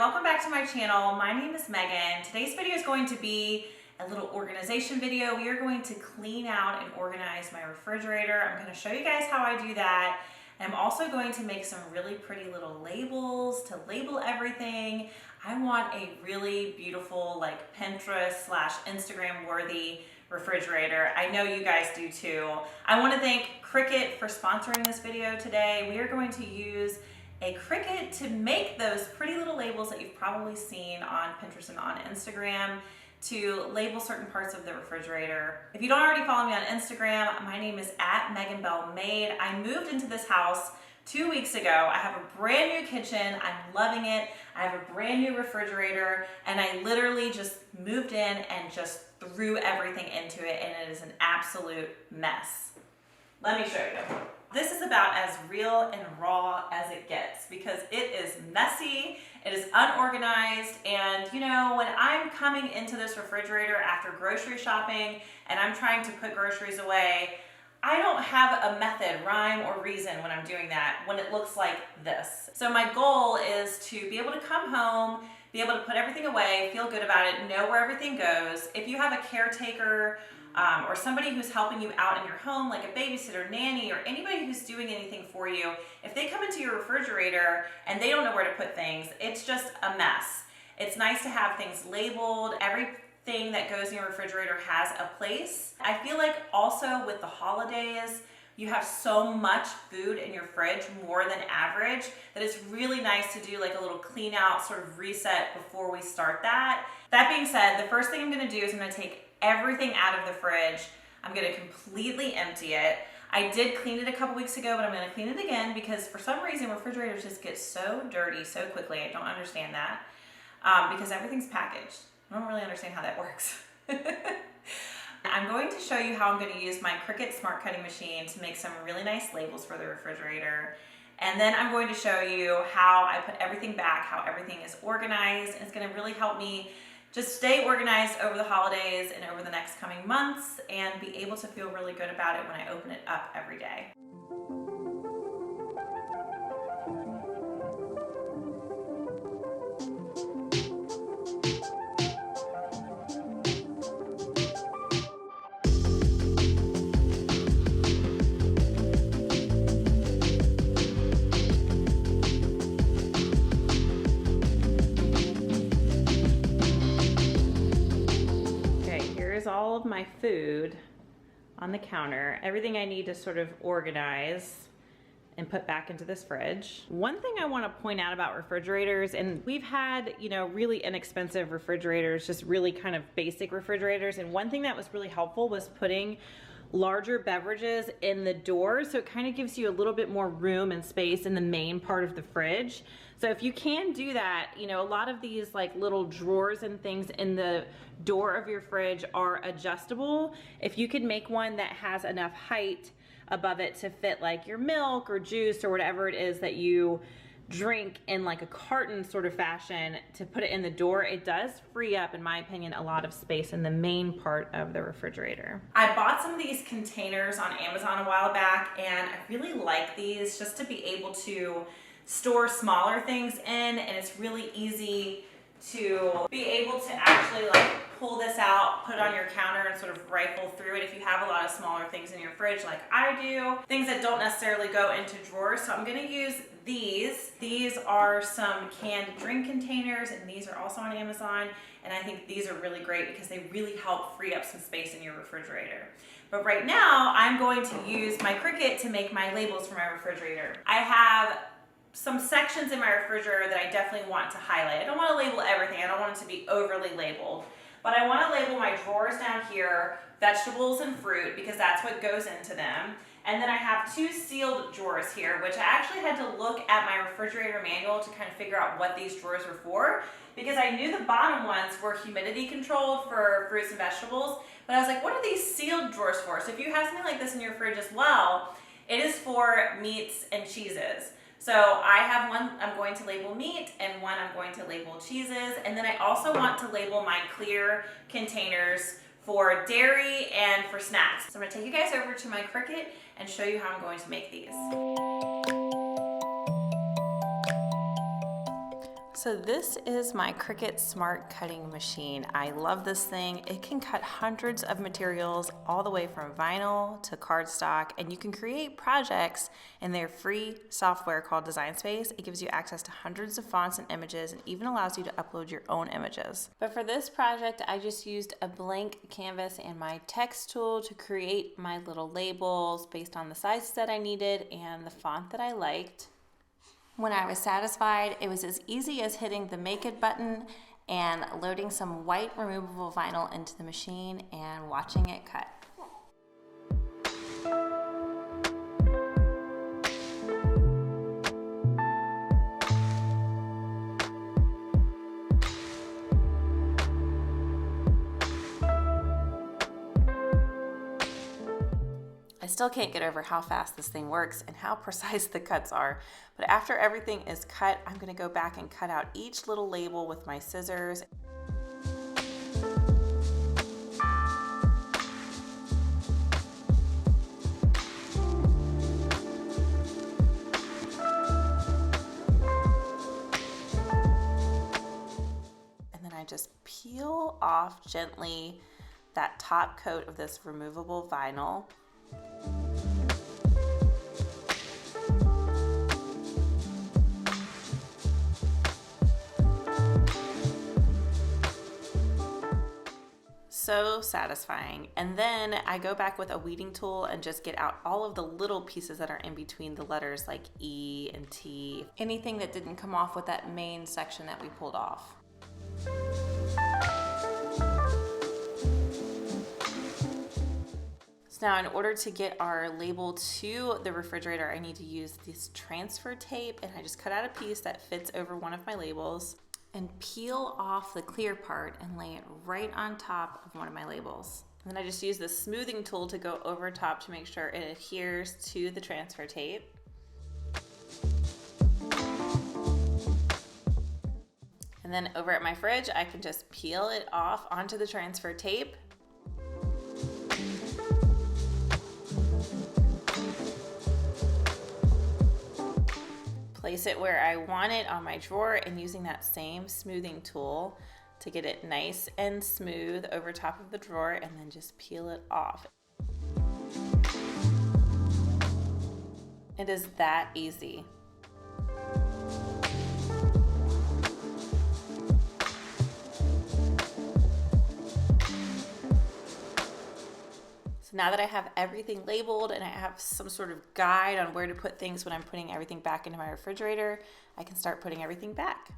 welcome back to my channel. My name is Megan. Today's video is going to be a little organization video. We are going to clean out and organize my refrigerator. I'm going to show you guys how I do that. And I'm also going to make some really pretty little labels to label everything. I want a really beautiful, like Pinterest / Instagram worthy refrigerator. I know you guys do too. I want to thank Cricut for sponsoring this video today. We are going to use a Cricut to make those pretty little labels that you've probably seen on Pinterest and on Instagram to label certain parts of the refrigerator. If you don't already follow me on Instagram, my name is @MeganBellMade. I moved into this house 2 weeks ago. I have a brand new kitchen. I'm loving it. I have a brand new refrigerator, and I literally just moved in and just threw everything into it, and it is an absolute mess. Let me show you. This is about as real and raw as it gets because it is messy, it is unorganized, and you know, when I'm coming into this refrigerator after grocery shopping and I'm trying to put groceries away, I don't have a method, rhyme, or reason when I'm doing that when it looks like this. So my goal is to be able to come home, be able to put everything away, feel good about it, know where everything goes. If you have a caretaker or somebody who's helping you out in your home, like a babysitter, nanny, or anybody who's doing anything for you, if they come into your refrigerator and they don't know where to put things, it's just a mess. It's nice to have things labeled. Everything that goes in your refrigerator has a place. I feel like also with the holidays, you have so much food in your fridge, more than average, that it's really nice to do like a little clean out, sort of reset before we start that. That being said, the first thing I'm gonna do is I'm gonna take everything out of the fridge. I'm gonna completely empty it. I did clean it a couple weeks ago, but I'm gonna clean it again because for some reason refrigerators just get so dirty so quickly. I don't understand that because everything's packaged. I don't really understand how that works. I'm going to show you how I'm going to use my Cricut Smart Cutting Machine to make some really nice labels for the refrigerator. And then I'm going to show you how I put everything back, how everything is organized. And it's going to really help me just stay organized over the holidays and over the next coming months and be able to feel really good about it when I open it up every day. All of my food on the counter, everything I need to sort of organize and put back into this fridge. One thing I want to point out about refrigerators, and we've had, you know, really inexpensive refrigerators, just really kind of basic refrigerators, and one thing that was really helpful was putting larger beverages in the door, so it kind of gives you a little bit more room and space in the main part of the fridge. So if you can do that, you know, a lot of these like little drawers and things in the door of your fridge are adjustable. If you could make one that has enough height above it to fit like your milk or juice or whatever it is that you drink in like a carton sort of fashion to put it in the door, it does free up, in my opinion, a lot of space in the main part of the refrigerator. I bought some of these containers on Amazon a while back, and I really like these just to be able to store smaller things in, and it's really easy to be able to actually like pull this out, put it on your counter, and sort of rifle through it if you have a lot of smaller things in your fridge like I do. Things that don't necessarily go into drawers. So I'm gonna use these. These are some canned drink containers, and these are also on Amazon. And I think these are really great because they really help free up some space in your refrigerator. But right now, I'm going to use my Cricut to make my labels for my refrigerator. I have some sections in my refrigerator that I definitely want to highlight. I don't want to label everything. I don't want it to be overly labeled. But I want to label my drawers down here, vegetables and fruit, because that's what goes into them. And then I have 2 sealed drawers here, which I actually had to look at my refrigerator manual to kind of figure out what these drawers were for, because I knew the bottom ones were humidity controlled for fruits and vegetables, but I was like, what are these sealed drawers for? So if you have something like this in your fridge as well, it is for meats and cheeses. So I have one I'm going to label meat and one I'm going to label cheeses. And then I also want to label my clear containers for dairy and for snacks. So I'm gonna take you guys over to my Cricut and show you how I'm going to make these. So this is my Cricut Smart Cutting Machine. I love this thing. It can cut hundreds of materials all the way from vinyl to cardstock, and you can create projects in their free software called Design Space. It gives you access to hundreds of fonts and images and even allows you to upload your own images. But for this project, I just used a blank canvas and my text tool to create my little labels based on the sizes that I needed and the font that I liked. When I was satisfied, it was as easy as hitting the Make It button and loading some white removable vinyl into the machine and watching it cut. I still can't get over how fast this thing works and how precise the cuts are, but after everything is cut, I'm going to go back and cut out each little label with my scissors. And then I just peel off gently that top coat of this removable vinyl. So satisfying. And then I go back with a weeding tool and just get out all of the little pieces that are in between the letters like E and T, anything that didn't come off with that main section that we pulled off. So now in order to get our label to the refrigerator, I need to use this transfer tape, and I just cut out a piece that fits over one of my labels and peel off the clear part and lay it right on top of one of my labels. And then I just use the smoothing tool to go over top to make sure it adheres to the transfer tape. And then over at my fridge, I can just peel it off onto the transfer tape. Place it where I want it on my drawer, and using that same smoothing tool to get it nice and smooth over top of the drawer, and then just peel it off. It is that easy. Now that I have everything labeled and I have some sort of guide on where to put things when I'm putting everything back into my refrigerator, I can start putting everything back.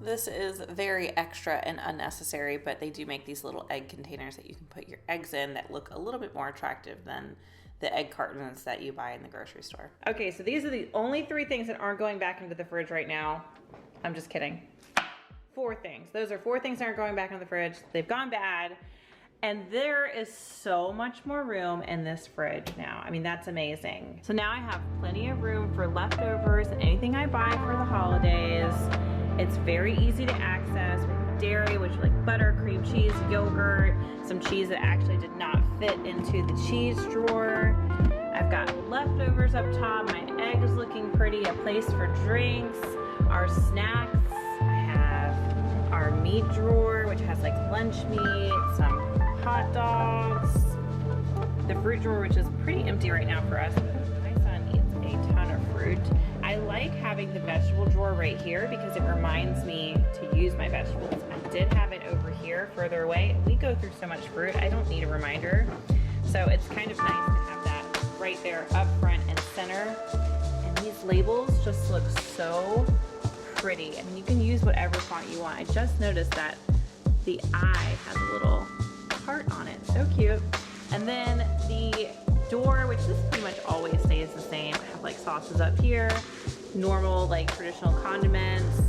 This is very extra and unnecessary, but they do make these little egg containers that you can put your eggs in that look a little bit more attractive than the egg cartons that you buy in the grocery store. Okay, so these are the only 3 things that aren't going back into the fridge right now. I'm just kidding. 4 things. Those are 4 things that aren't going back in the fridge. They've gone bad. And there is so much more room in this fridge now. I mean, that's amazing. So now I have plenty of room for leftovers and anything I buy for the holidays. It's very easy to access. We have dairy, which is like butter, cream cheese, yogurt, some cheese that actually did not fit into the cheese drawer. I've got leftovers up top. My egg is looking pretty. A place for drinks, our snacks. I have our meat drawer, which has like lunch meat, some hot dogs. The fruit drawer, which is pretty empty right now for us. My son eats a ton of fruit. I like having the vegetable drawer right here because it reminds me to use my vegetables. I did have it over here further away. We go through so much fruit, I don't need a reminder. So it's kind of nice to have that right there up front and center. And these labels just look so pretty. I mean, you can use whatever font you want. I just noticed that the eye has a little heart on it. So cute. And then the door, which this pretty much always stays the same. I have like sauces up here, normal like traditional condiments.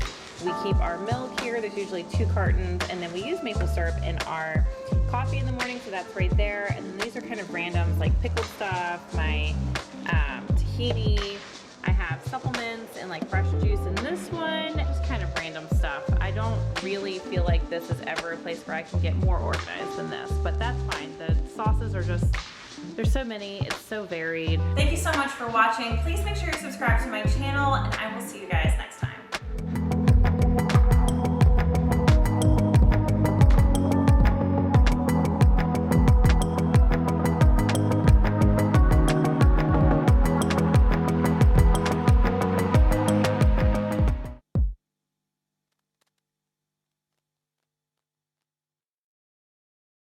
We keep our milk here. There's usually 2 cartons, and then we use maple syrup in our coffee in the morning, so that's right there. And then these are kind of randoms like pickled stuff, my tahini. I have supplements and like fresh juice in this one, just kind of random stuff. I don't really feel like this is ever a place where I can get more organized than this, but that's fine. The sauces are just, there's so many, it's so varied. Thank you so much for watching. Please make sure you're subscribed to my channel, and I will see you guys next time.